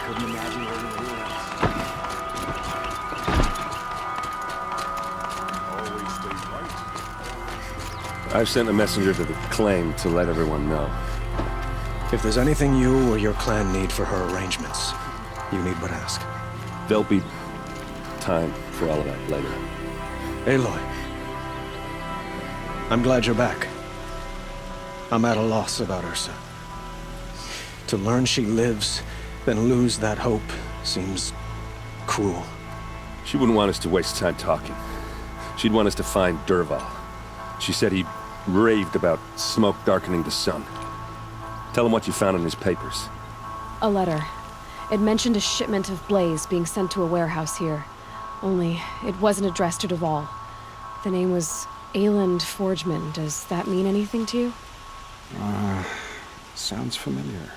Couldn't imagine where we were. Always stay right. I've sent a messenger to the claim to let everyone know. If there's anything you or your clan need for her arrangements, you need but ask. There'll be time for all of that later. Aloy, I'm glad you're back. I'm at a loss about Ursa. To learn she lives, then lose that hope, seems cruel. She wouldn't want us to waste time talking. She'd want us to find Dervahl. She said he raved about smoke darkening the sun. Tell him what you found in his papers. A letter. It mentioned a shipment of blaze being sent to a warehouse here. Only, it wasn't addressed to Dervahl. The name was Ayland Forgeman. Does that mean anything to you? Sounds familiar.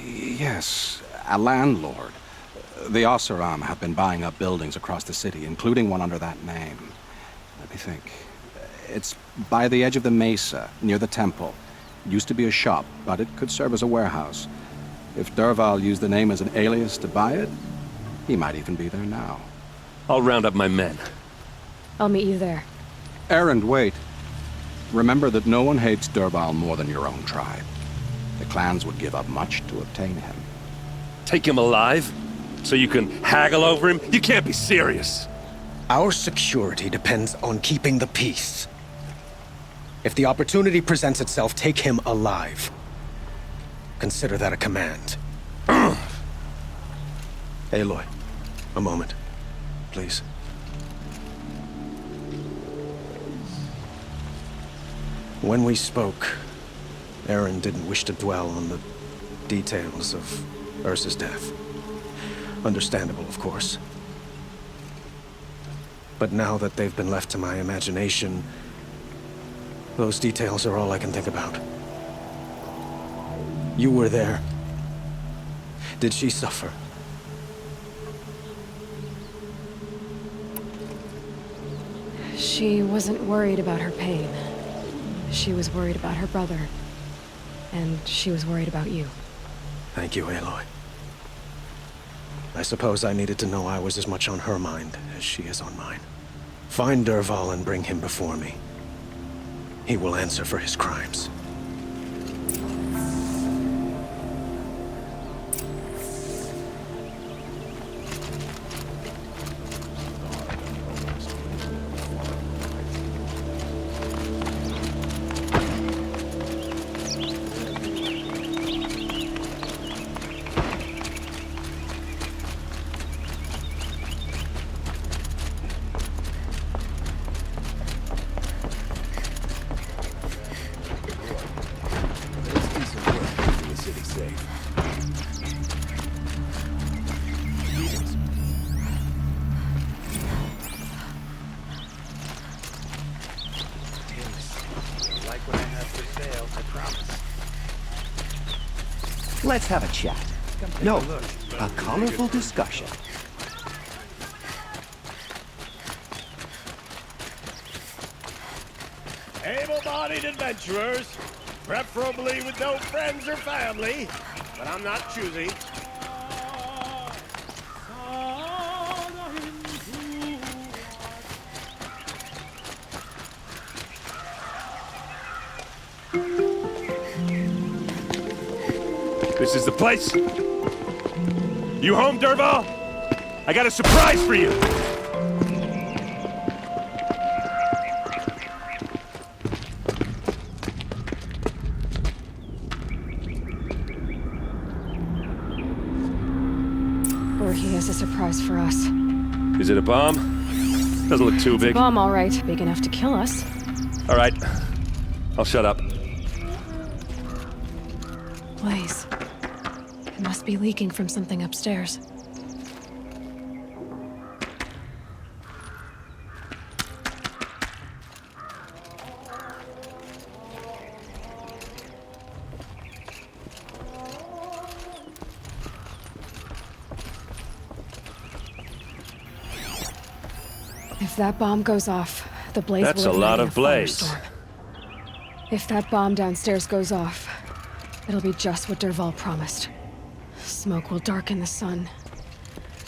Yes, a landlord. The Oseram have been buying up buildings across the city, including one under that name. Let me think. It's by the edge of the mesa, near the temple. Used to be a shop, but it could serve as a warehouse. If Dervahl used the name as an alias to buy it, he might even be there now. I'll round up my men. I'll meet you there. Erend, wait. Remember that no one hates Dervahl more than your own tribe. The clans would give up much to obtain him. Take him alive? So you can haggle over him? You can't be serious. Our security depends on keeping the peace. If the opportunity presents itself, take him alive. Consider that a command. Aloy, a moment, please. When we spoke, Erend didn't wish to dwell on the details of Ursa's death. Understandable, of course. But now that they've been left to my imagination, those details are all I can think about. You were there. Did she suffer? She wasn't worried about her pain. She was worried about her brother. And she was worried about you. Thank you, Aloy. I suppose I needed to know I was as much on her mind as she is on mine. Find Dervahl and bring him before me. He will answer for his crimes. Let's have a chat. No, a colorful discussion. Able-bodied adventurers, preferably with no friends or family, but I'm not choosy. This is the place? You home, Dervahl? I got a surprise for you! Or he has a surprise for us. Is it a bomb? Doesn't look too big. Bomb, all right. Big enough to kill us. All right. I'll shut up. Blaze. It must be leaking from something upstairs. If that bomb goes off, the blaze That's will a lot ignite of blaze. firestorm. If that bomb downstairs goes off, it'll be just what Dervahl promised. Smoke will darken the sun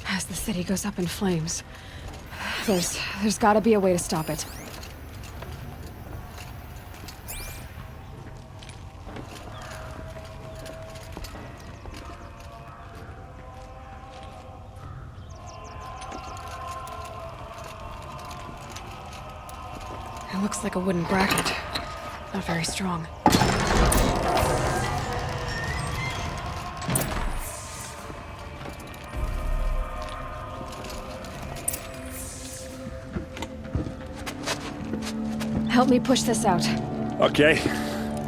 as the city goes up in flames. There's gotta be a way to stop it. It looks like a wooden bracket. Not very strong. Help me push this out. Okay.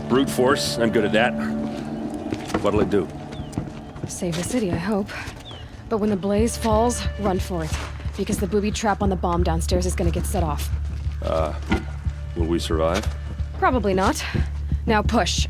Brute force, I'm good at that. What'll it do? Save the city, I hope. But when the blaze falls, run for it. Because the booby trap on the bomb downstairs is gonna get set off. Will we survive? Probably not. Now push.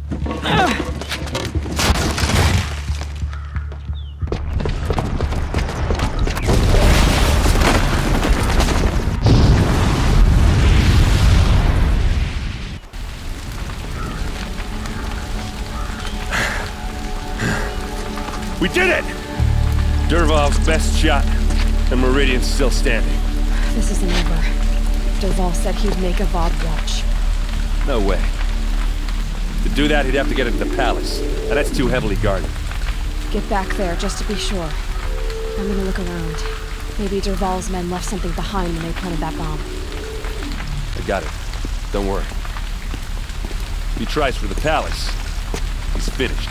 We did it! Dervahl's best shot, and Meridian's still standing. This isn't over. Dervahl said he'd make a Vod watch. No way. To do that, he'd have to get into the palace, and that's too heavily guarded. Get back there, just to be sure. I'm gonna look around. Maybe Dervahl's men left something behind when they planted that bomb. I got it. Don't worry. If he tries for the palace, he's finished.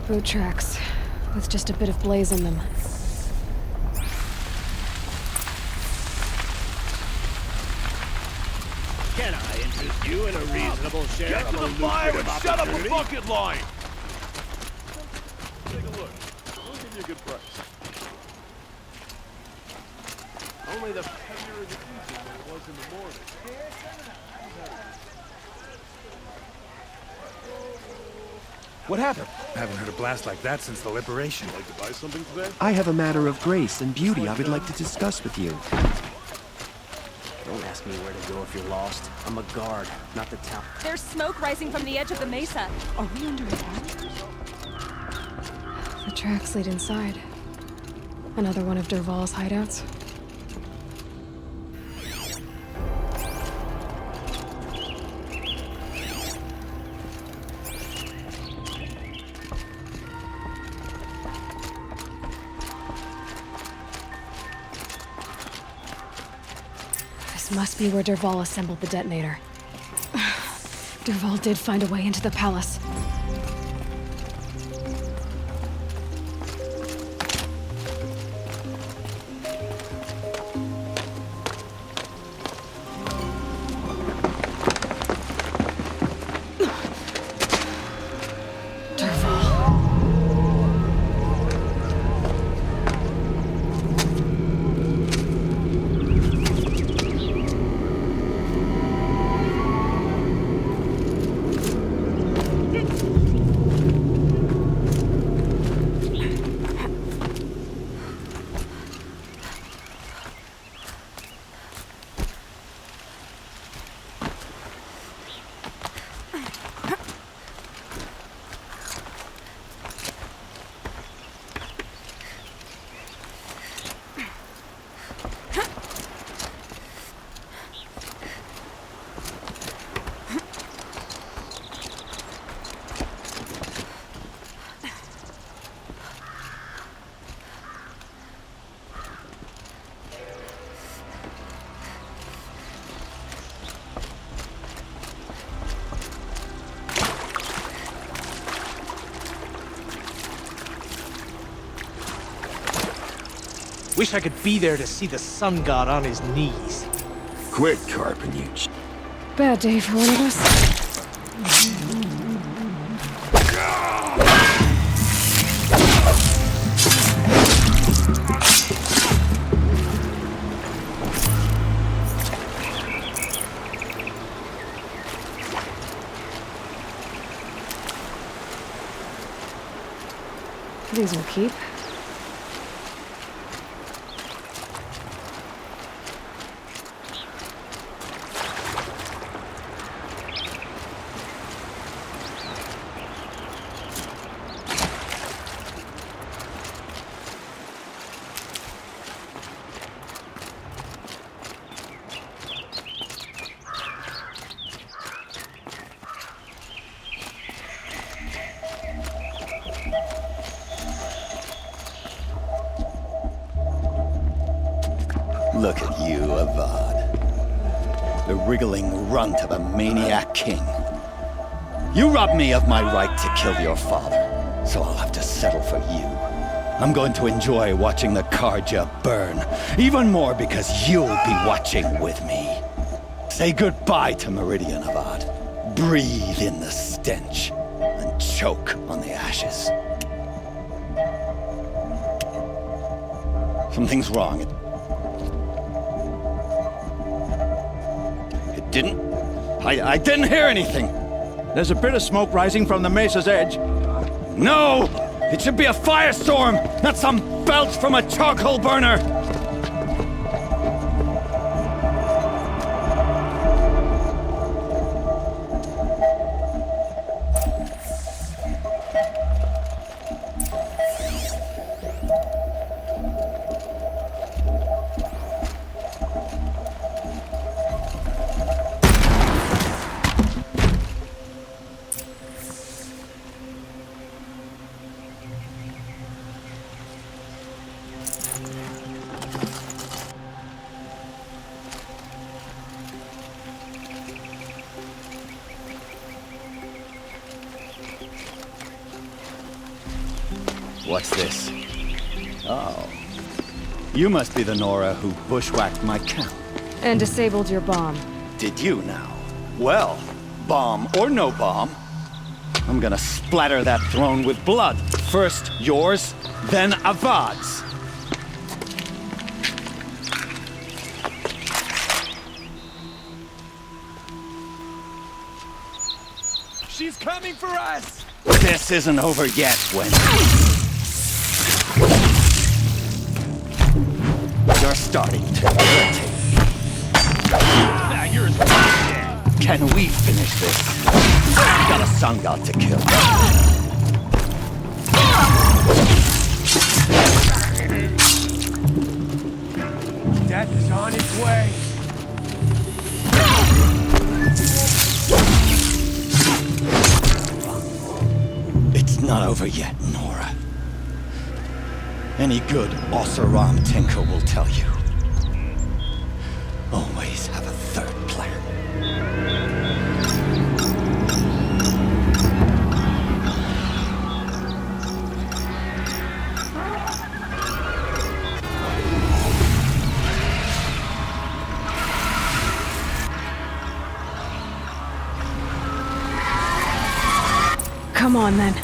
Boot tracks, with just a bit of blaze in them. Can I interest you in a reasonable share Get of to a the fire lucrative and shut up a opportunity? bucket line! Take a look. We'll give you a good price. Only the heavier in the evening than it was in the morning. What happened? Haven't heard a blast like that since the liberation. Like to buy something today? I have a matter of grace and beauty I would like to discuss with you. Don't ask me where to go if you're lost. I'm a guard, not the town. There's smoke rising from the edge of the mesa. Are we under attack? The tracks lead inside. Another one of Dervahl's hideouts. This must be where Dervahl assembled the detonator. Dervahl did find a way into the palace. Wish I could be there to see the sun god on his knees. Quit carping, you Bad day for one of us. These will keep. Look at you, Avad. The wriggling runt of a maniac king. You robbed me of my right to kill your father, so I'll have to settle for you. I'm going to enjoy watching the Karja burn, even more because you'll be watching with me. Say goodbye to Meridian, Avad. Breathe in the stench, and choke on the ashes. Something's wrong. It didn't... I didn't hear anything. There's a bit of smoke rising from the mesa's edge. No! It should be a firestorm, not some belch from a charcoal burner! What's this? Oh. You must be the Nora who bushwhacked my camp. And disabled your bomb. Did you now? Well, bomb or no bomb, I'm gonna splatter that throne with blood. First yours, then Avad's. She's coming for us! This isn't over yet, Wen. You're starting to irritate me. You're as dead. Can we finish this? I've got a sun god to kill. Death is on its way. It's not over yet, Nora. Any good Oseram tinker will tell you. Always have a third plan. Come on, then.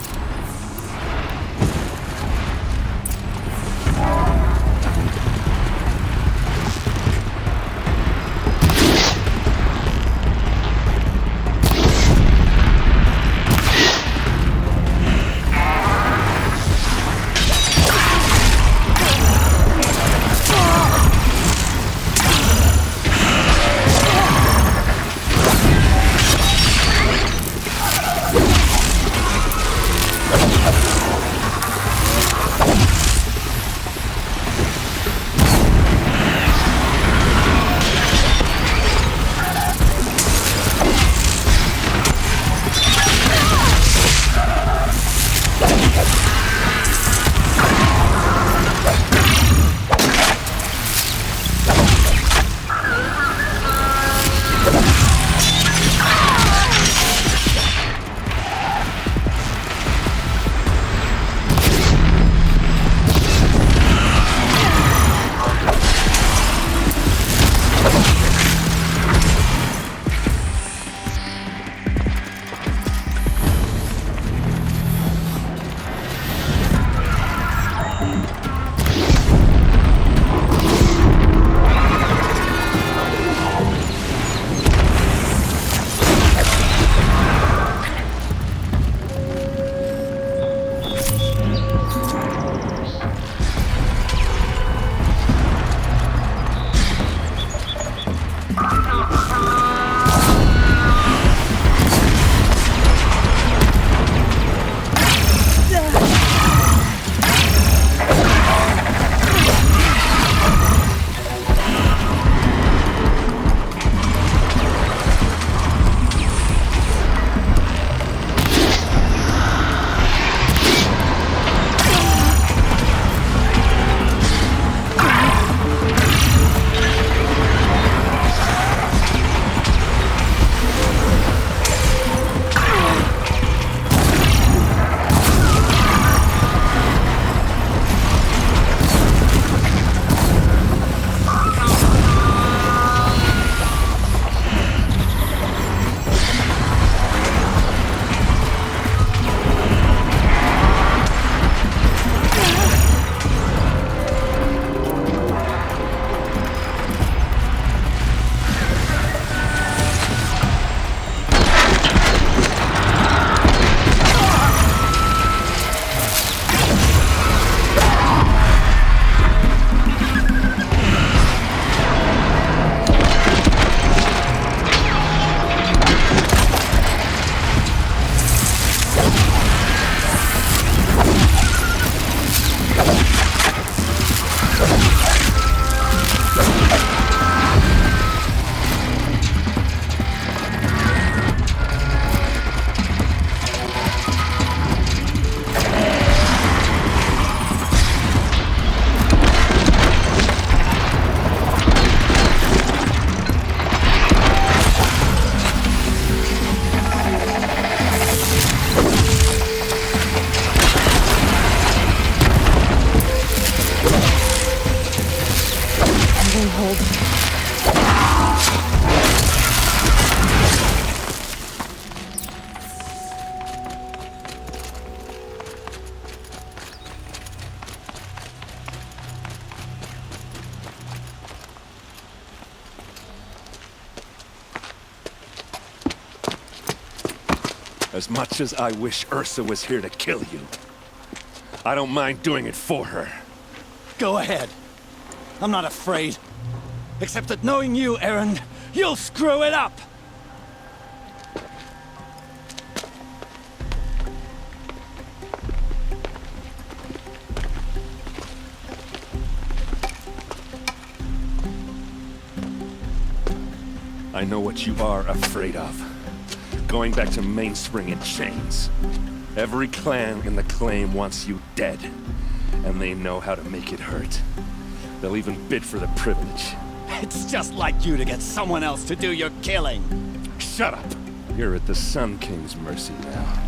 won't hold. As much as I wish Ursa was here to kill you, I don't mind doing it for her. Go ahead. I'm not afraid. Except that knowing you, Aaron, you'll screw it up! I know what you are afraid of. Going back to Mainspring in chains. Every clan in the claim wants you dead, and they know how to make it hurt. They'll even bid for the privilege. It's just like you to get someone else to do your killing. Shut up! You're at the Sun King's mercy now.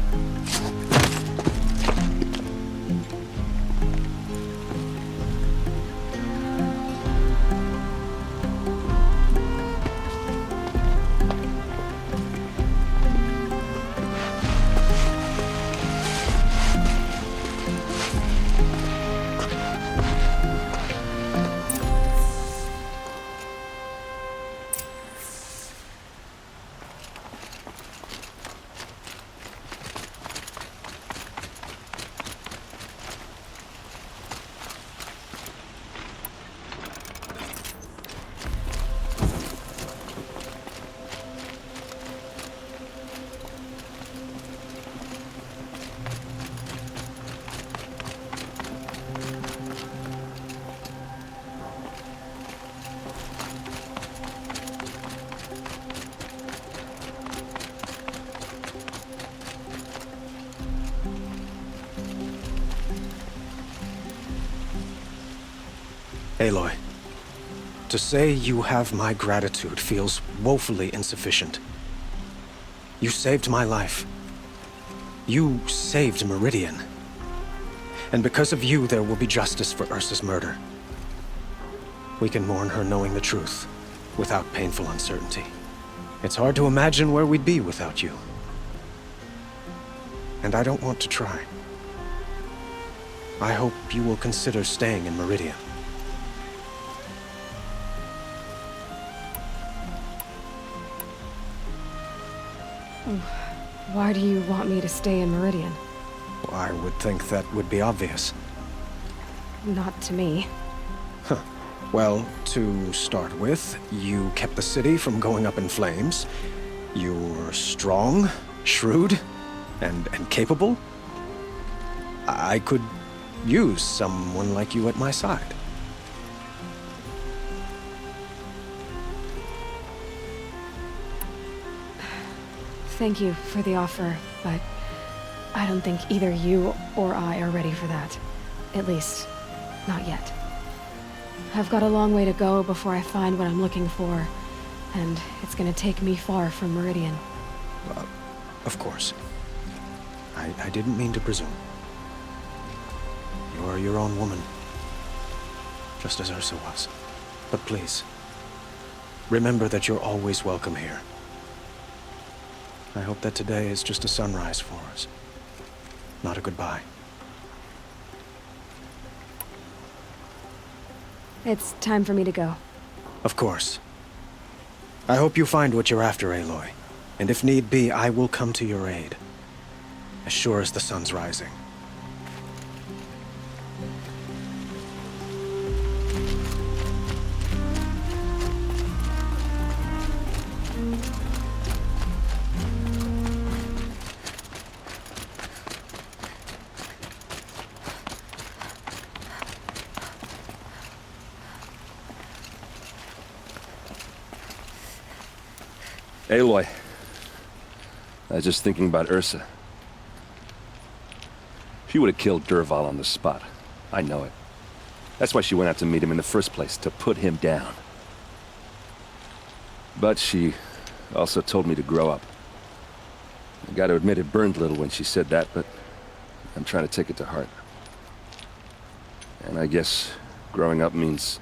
Aloy, to say you have my gratitude feels woefully insufficient. You saved my life. You saved Meridian. And because of you, there will be justice for Ursa's murder. We can mourn her knowing the truth, without painful uncertainty. It's hard to imagine where we'd be without you. And I don't want to try. I hope you will consider staying in Meridian. Why do you want me to stay in Meridian? Well, I would think that would be obvious. Not to me. Huh. Well, to start with, you kept the city from going up in flames. You're strong, shrewd, and capable. I could use someone like you at my side. Thank you for the offer, but I don't think either you or I are ready for that. At least, not yet. I've got a long way to go before I find what I'm looking for, and it's gonna take me far from Meridian. Of course. I didn't mean to presume. You are your own woman, just as Ursa was. But please, remember that you're always welcome here. I hope that today is just a sunrise for us, not a goodbye. It's time for me to go. Of course. I hope you find what you're after, Aloy. And if need be, I will come to your aid. As sure as the sun's rising. Aloy, I was just thinking about Ursa. She would have killed Dervahl on the spot. I know it. That's why she went out to meet him in the first place, to put him down. But she also told me to grow up. I gotta admit it burned a little when she said that, but I'm trying to take it to heart. And I guess growing up means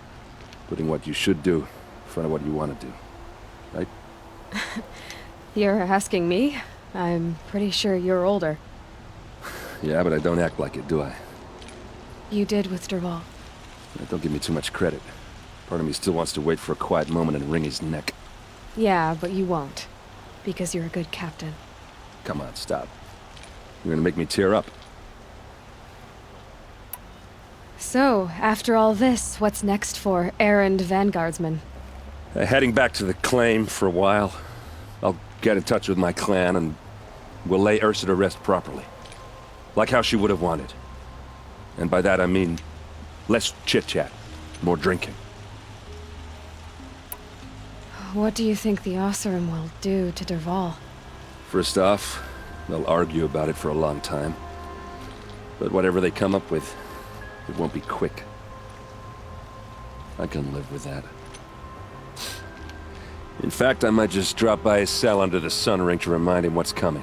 Putting what you should do in front of what you want to do. Right? You're asking me? I'm pretty sure you're older. Yeah, but I don't act like it, do I? You did with Dervahl. Don't give me too much credit. Part of me still wants to wait for a quiet moment and wring his neck. Yeah, but you won't. Because you're a good captain. Come on, stop. You're gonna make me tear up. So, after all this, what's next for errand vanguardsman? Heading back to the claim for a while. I'll get in touch with my clan and we'll lay Ursa to rest properly. Like how she would have wanted. And by that I mean less chit-chat, more drinking. What do you think the Oseram will do to Dervahl? First off, they'll argue about it for a long time. But whatever they come up with, it won't be quick. I can live with that. In fact, I might just drop by his cell under the sun ring to remind him what's coming.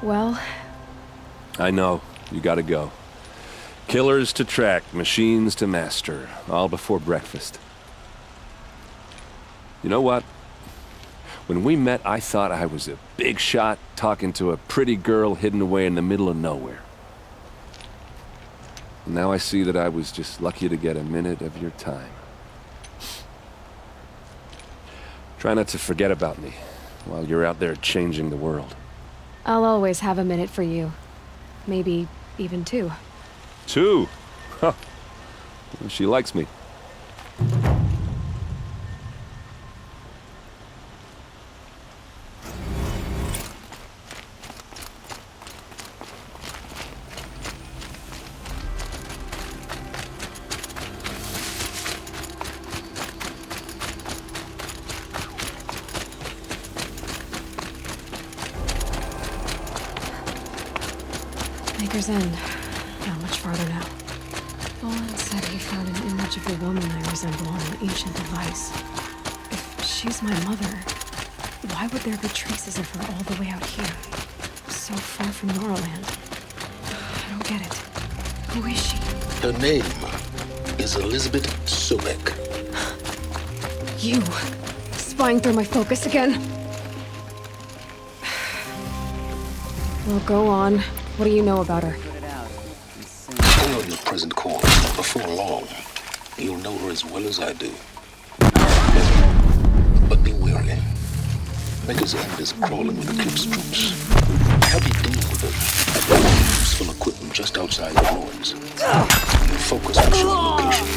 Well... I know. You gotta go. Killers to track, machines to master. All before breakfast. You know what? When we met, I thought I was a big shot talking to a pretty girl hidden away in the middle of nowhere. Now I see that I was just lucky to get a minute of your time. Try not to forget about me while you're out there changing the world. I'll always have a minute for you. Maybe even 2. 2? Huh. She likes me. Maker's End. Not much farther now. Olin said he found an image of the woman I resemble on an ancient device. If she's my mother, why would there be traces of her all the way out here? So far from Norland. I don't get it. Who is she? Her name is Elizabeth Sobek. You! Spying through my focus again? Well, go on. What do you know about her? Stay on your present course. Before long, you'll know her as well as I do. But be wary. Maker's End is crawling with Eclipse troops. Have you deal with them? Useful equipment just outside the ruins. Focus on your location.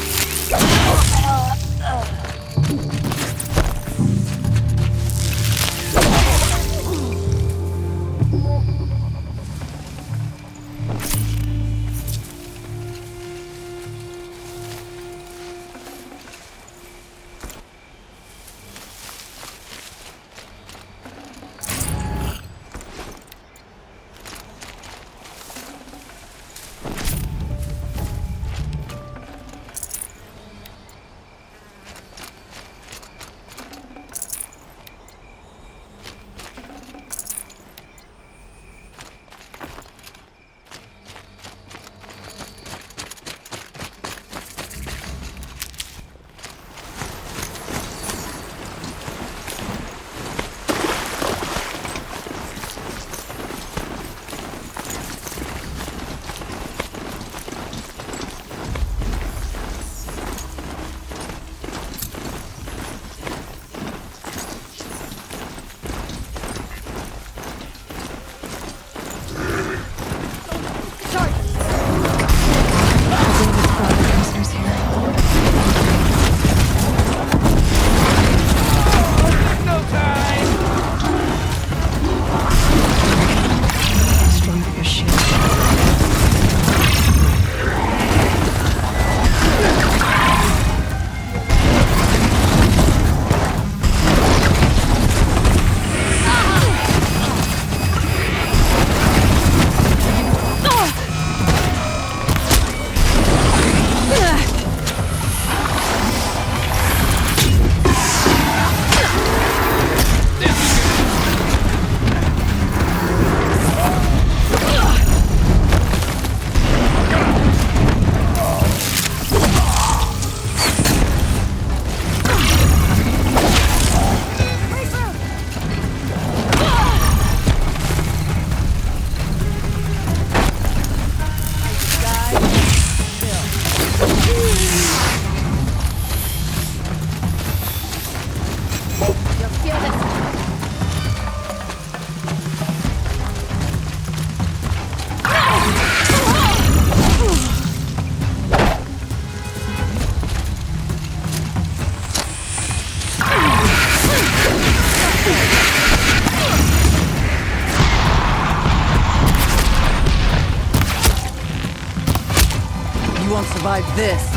survive this.